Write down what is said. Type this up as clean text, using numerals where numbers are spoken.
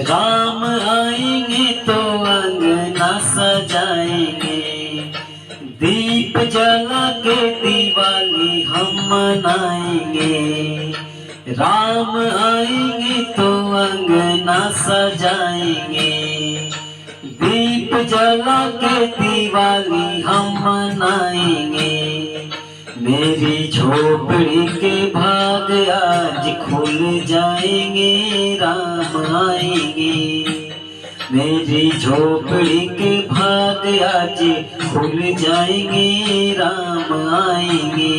राम आएंगे तो अंगना सजाएंगे, दीप जला के दिवाली हम मनाएंगे। राम आएंगे तो अंगना सजाएंगे, दीप जला के दिवाली हम मनाएंगे। मेरी झोपड़ी के भाग आज खुल जाएंगे, राम आएंगे। मेरी झोपड़ी के भाग आज खुल जाएंगे, राम आएंगे।